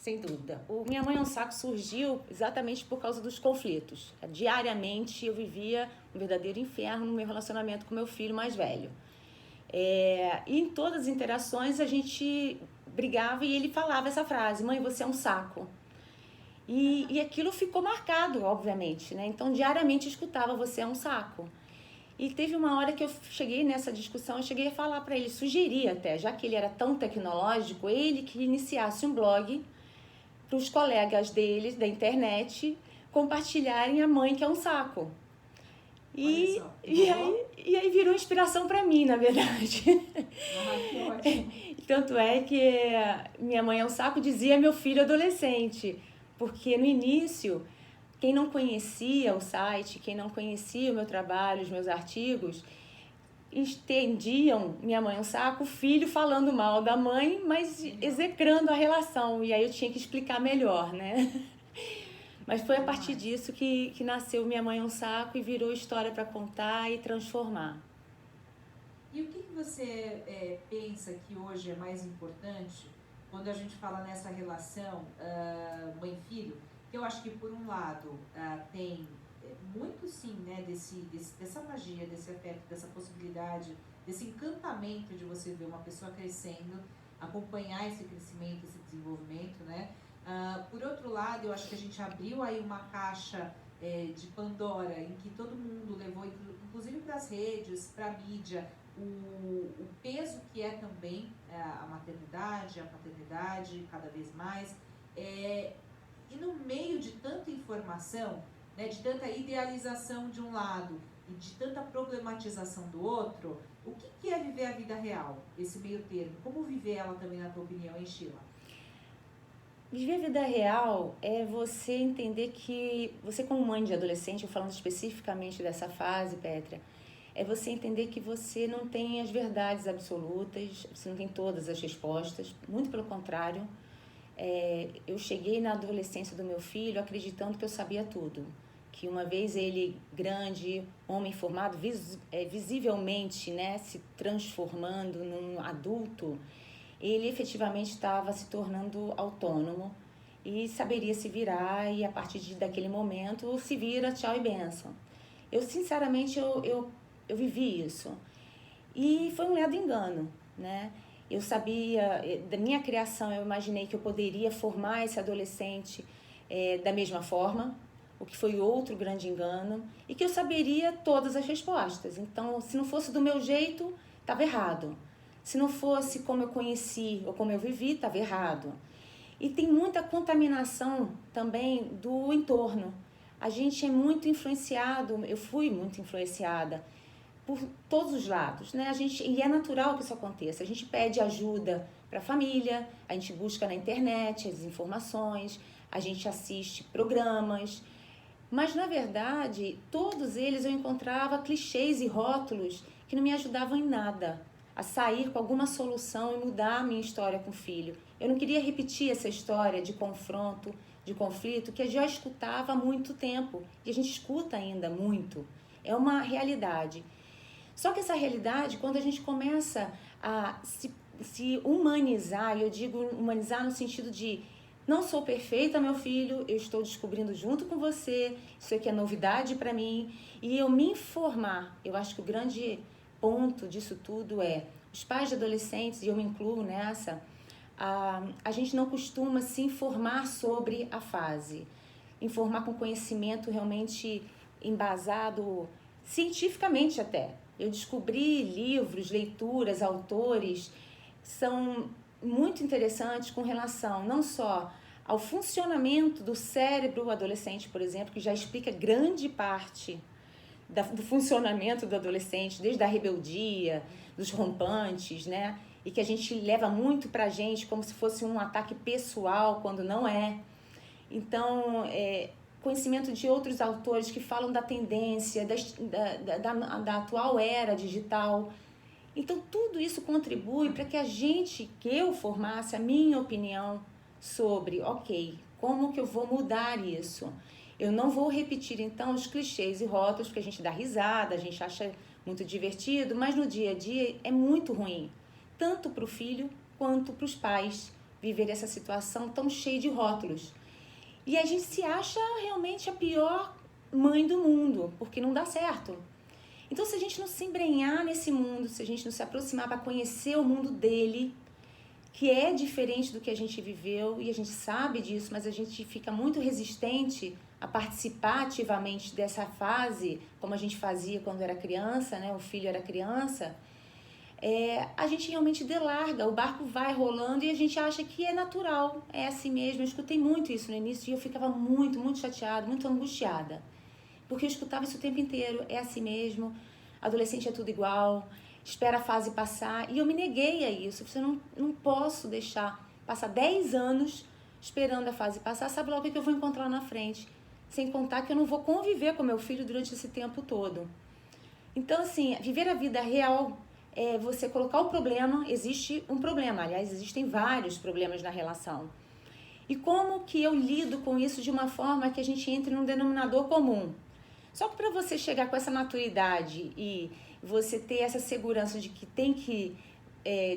Sem dúvida. O Minha Mãe é um Saco surgiu exatamente por causa dos conflitos. Diariamente eu vivia um verdadeiro inferno no meu relacionamento com meu filho mais velho. E em todas as interações a gente brigava e ele falava essa frase: mãe, você é um saco. E aquilo ficou marcado, obviamente, né? Então diariamente eu escutava: você é um saco. E teve uma hora que eu cheguei nessa discussão, eu cheguei a falar para ele, sugerir até, já que ele era tão tecnológico, ele que iniciasse um blog para os colegas deles da internet compartilharem a mãe que é um saco. E aí virou inspiração para mim, na verdade. Que ótimo. Tanto é que Minha Mãe é um Saco dizia meu filho adolescente, porque no início, quem não conhecia o site, quem não conhecia o meu trabalho, os meus artigos, entendiam Minha Mãe é um Saco, o filho falando mal da mãe, mas execrando a relação. E aí eu tinha que explicar melhor, né? Mas foi a partir disso que nasceu Minha Mãe é um Saco e virou história para contar e transformar. E o que você pensa que hoje é mais importante quando a gente fala nessa relação mãe-filho? Que eu acho que, por um lado, tem muito, sim, né, dessa magia, desse afeto, dessa possibilidade, desse encantamento de você ver uma pessoa crescendo, acompanhar esse crescimento, esse desenvolvimento, né? Por outro lado, eu acho que a gente abriu aí uma caixa de Pandora, em que todo mundo levou, inclusive para as redes, para a mídia, o peso que é também a maternidade, a paternidade, cada vez mais. E no meio de tanta informação, né, de tanta idealização de um lado e de tanta problematização do outro, o que é viver a vida real, esse meio termo? Como viver ela também, na tua opinião, hein, Sheila? Viver a vida real é você entender que você, como mãe de adolescente, eu falando especificamente dessa fase, Pétria, é você entender que você não tem as verdades absolutas, você não tem todas as respostas, muito pelo contrário. Eu cheguei na adolescência do meu filho acreditando que eu sabia tudo, que uma vez ele grande, homem formado, visivelmente, né, se transformando num adulto, ele efetivamente estava se tornando autônomo e saberia se virar, e a partir daquele momento se vira, tchau e bênção. Eu sinceramente eu vivi isso e foi um ledo engano, né? Eu sabia, da minha criação, eu imaginei que eu poderia formar esse adolescente da mesma forma, o que foi outro grande engano, e que eu saberia todas as respostas. Então, se não fosse do meu jeito, estava errado. Se não fosse como eu conheci ou como eu vivi, estava errado. E tem muita contaminação também do entorno. A gente é muito influenciado, eu fui muito influenciada por todos os lados, né? E é natural que isso aconteça. A gente pede ajuda para a família, a gente busca na internet as informações, a gente assiste programas, mas na verdade, todos eles eu encontrava clichês e rótulos que não me ajudavam em nada a sair com alguma solução e mudar a minha história com o filho. Eu não queria repetir essa história de confronto, de conflito, que eu já escutava há muito tempo, e a gente escuta ainda muito. É uma realidade. Só que essa realidade, quando a gente começa a se humanizar, e eu digo humanizar no sentido de não sou perfeita, meu filho, eu estou descobrindo junto com você, isso aqui é novidade para mim, e eu me informar. Eu acho que o grande ponto disso tudo é, os pais de adolescentes, e eu me incluo nessa, a gente não costuma se informar sobre a fase, informar com conhecimento realmente embasado cientificamente até. Eu descobri livros, leituras, autores, são muito interessantes com relação não só ao funcionamento do cérebro adolescente, por exemplo, que já explica grande parte do funcionamento do adolescente, desde a rebeldia, dos rompantes, né? E que a gente leva muito pra gente como se fosse um ataque pessoal, quando não é. Então, conhecimento de outros autores que falam da tendência, da atual era digital. Então, tudo isso contribui para que eu formasse a minha opinião sobre, ok, como que eu vou mudar isso? Eu não vou repetir, então, os clichês e rótulos, porque a gente dá risada, a gente acha muito divertido, mas no dia a dia é muito ruim, tanto para o filho quanto para os pais viver essa situação tão cheia de rótulos. E a gente se acha realmente a pior mãe do mundo, porque não dá certo. Então, se a gente não se embrenhar nesse mundo, se a gente não se aproximar para conhecer o mundo dele, que é diferente do que a gente viveu, e a gente sabe disso, mas a gente fica muito resistente a participar ativamente dessa fase, como a gente fazia quando era criança, né? O filho era criança, a gente realmente delarga, o barco vai rolando e a gente acha que é natural, é assim mesmo. Eu escutei muito isso no início e eu ficava muito, muito chateada, muito angustiada, porque eu escutava isso o tempo inteiro, é assim mesmo, adolescente é tudo igual, espera a fase passar, e eu me neguei a isso. Eu não posso deixar passar 10 anos esperando a fase passar, sabe logo o que eu vou encontrar na frente, sem contar que eu não vou conviver com meu filho durante esse tempo todo. Então, assim, viver a vida real é você colocar o problema, existe um problema, aliás, existem vários problemas na relação. E como que eu lido com isso de uma forma que a gente entre num denominador comum? Só que para você chegar com essa maturidade e você ter essa segurança de que tem que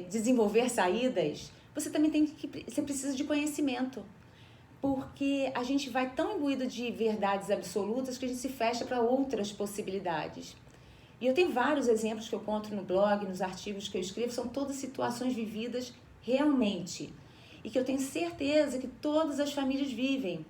desenvolver saídas, você também você precisa de conhecimento. Porque a gente vai tão imbuído de verdades absolutas que a gente se fecha para outras possibilidades. E eu tenho vários exemplos que eu conto no blog, nos artigos que eu escrevo, são todas situações vividas realmente. E que eu tenho certeza que todas as famílias vivem.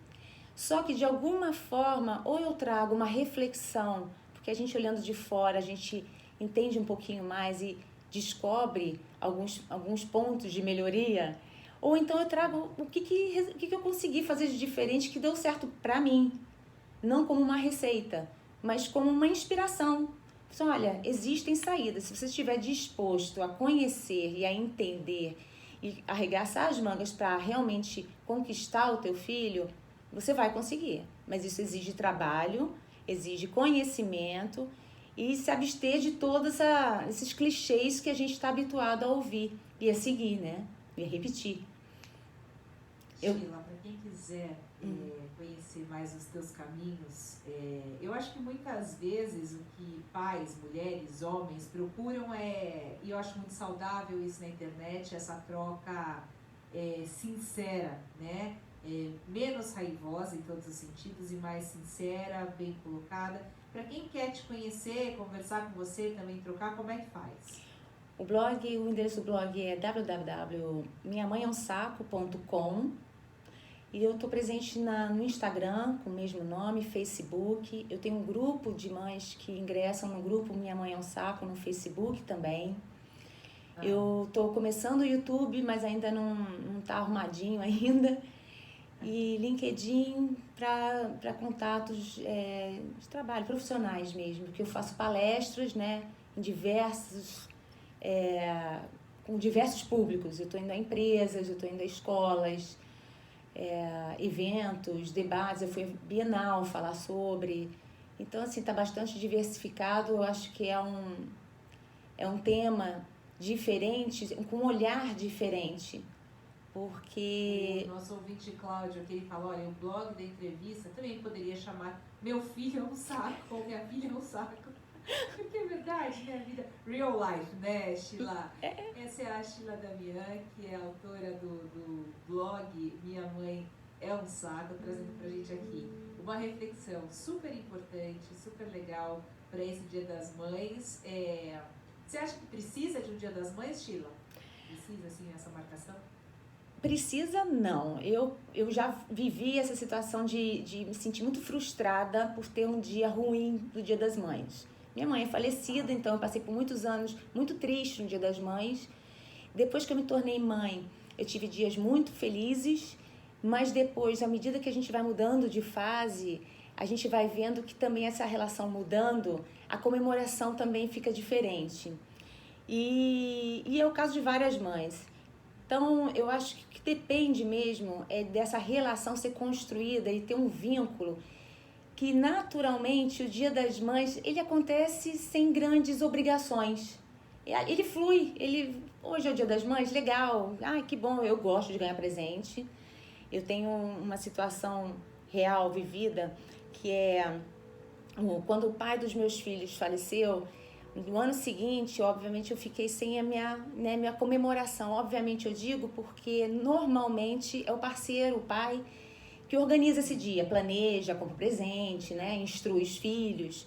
Só que de alguma forma, ou eu trago uma reflexão, porque a gente olhando de fora, a gente entende um pouquinho mais e descobre alguns pontos de melhoria, ou então eu trago o que eu consegui fazer de diferente que deu certo para mim, não como uma receita, mas como uma inspiração. Então, olha, existem saídas. Se você estiver disposto a conhecer e a entender e arregaçar as mangas para realmente conquistar o teu filho, você vai conseguir. Mas isso exige trabalho, exige conhecimento e se abster de todos esses clichês que a gente está habituado a ouvir e a seguir, né? E a repetir. Sheila, para quem quiser conhecer mais os teus caminhos, eu acho que muitas vezes o que pais, mulheres, homens procuram e eu acho muito saudável isso na internet, essa troca sincera, né? Menos raivosa em todos os sentidos e mais sincera, bem colocada. Para quem quer te conhecer, conversar com você, também trocar, como é que faz? O endereço do blog é www.minhamãeemsaco.com. E eu estou presente no Instagram, com o mesmo nome, Facebook. Eu tenho um grupo de mães que ingressam no grupo Minha Mãe é um Saco, no Facebook também. Eu estou começando o YouTube, mas ainda não está arrumadinho ainda. E LinkedIn para contatos de trabalho, profissionais mesmo, porque eu faço palestras, né, em com diversos públicos. Eu estou indo a empresas, eu estou indo a escolas, eventos, debates. Eu fui à Bienal falar sobre. Então, assim, está bastante diversificado. Eu acho que é um tema diferente, com um olhar diferente. Porque... O nosso ouvinte Cláudio, que ele falou, olha, o blog da entrevista também poderia chamar Meu Filho é um Saco, ou Minha Filha é um Saco. Porque é verdade, né? A vida real life, né, Sheila? Essa é a Sheila Damian, que é autora do blog Minha Mãe é um Saco, trazendo pra gente aqui uma reflexão super importante, super legal para esse Dia das Mães. Você acha que precisa de um Dia das Mães, Sheila? Precisa, assim, essa marcação? Precisa não. Eu já vivi essa situação de me sentir muito frustrada por ter um dia ruim do Dia das Mães. Minha mãe é falecida, então eu passei por muitos anos muito triste no Dia das Mães. Depois que eu me tornei mãe, eu tive dias muito felizes, mas depois, à medida que a gente vai mudando de fase, a gente vai vendo que também essa relação mudando, a comemoração também fica diferente. E é o caso de várias mães. Então, eu acho que o que depende mesmo é dessa relação ser construída e ter um vínculo que, naturalmente, o Dia das Mães, ele acontece sem grandes obrigações. Ele flui, hoje é o Dia das Mães, legal, que bom, eu gosto de ganhar presente. Eu tenho uma situação real, vivida, que é quando o pai dos meus filhos faleceu, No ano seguinte, obviamente, eu fiquei sem a minha comemoração. Obviamente, eu digo porque normalmente é o parceiro, o pai, que organiza esse dia, planeja, compra presente, né, instrui os filhos.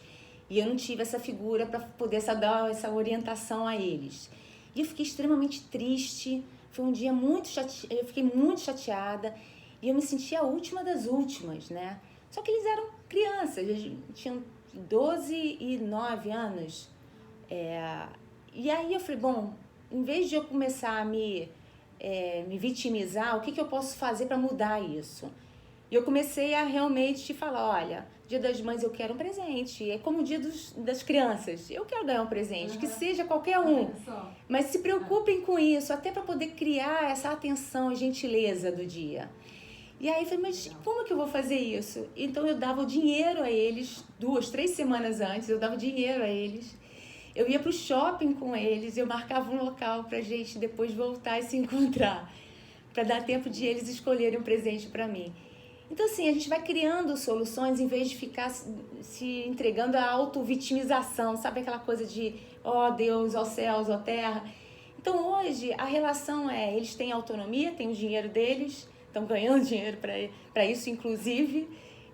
E eu não tive essa figura para poder dar essa orientação a eles. E eu fiquei extremamente triste. Foi um dia muito chateada, eu fiquei muito chateada e eu me senti a última das últimas, né? Só que eles eram crianças, eles tinham 12 e 9 anos. E aí eu falei, bom, em vez de eu começar a me vitimizar, o que eu posso fazer para mudar isso? E eu comecei a realmente te falar, olha, Dia das Mães eu quero um presente, é como o Dia das Crianças, eu quero ganhar um presente, que seja qualquer um, mas se preocupem com isso, até para poder criar essa atenção e gentileza do dia. E aí eu falei, mas como que eu vou fazer isso? Então eu dava o dinheiro a eles, 2, 3 semanas antes, eu dava dinheiro a eles, eu ia pro shopping com eles, eu marcava um local pra gente depois voltar e se encontrar, para dar tempo de eles escolherem um presente para mim. Então, assim, a gente vai criando soluções em vez de ficar se entregando à auto-vitimização, sabe aquela coisa de, ó Deus, ó céus, ó terra. Então, hoje, a relação eles têm autonomia, têm o dinheiro deles, estão ganhando dinheiro para isso, inclusive,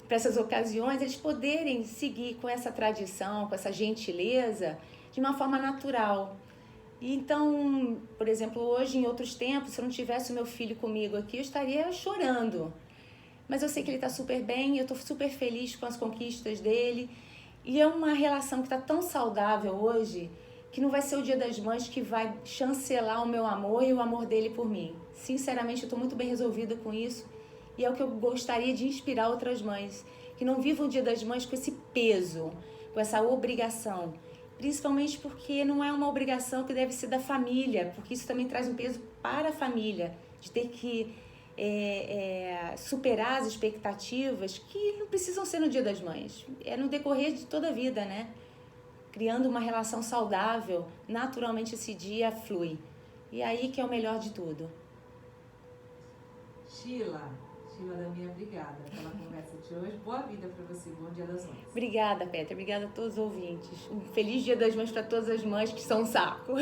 para essas ocasiões, eles poderem seguir com essa tradição, com essa gentileza, de uma forma natural. E então, por exemplo, hoje, em outros tempos, se eu não tivesse o meu filho comigo aqui, eu estaria chorando. Mas eu sei que ele está super bem, eu estou super feliz com as conquistas dele. E é uma relação que está tão saudável hoje, que não vai ser o Dia das Mães que vai chancelar o meu amor e o amor dele por mim. Sinceramente, eu estou muito bem resolvida com isso. E é o que eu gostaria de inspirar outras mães, que não vivam o Dia das Mães com esse peso, com essa obrigação. Principalmente porque não é uma obrigação que deve ser da família, porque isso também traz um peso para a família, de ter que superar as expectativas que não precisam ser no Dia das Mães, é no decorrer de toda a vida, né? Criando uma relação saudável, naturalmente esse dia flui. E aí que é o melhor de tudo. Sheila da minha, obrigada pela conversa de hoje. Boa vida para você, bom Dia das Mães. Obrigada, Petra, obrigada a todos os ouvintes. Um feliz Dia das Mães para todas as mães que são um saco.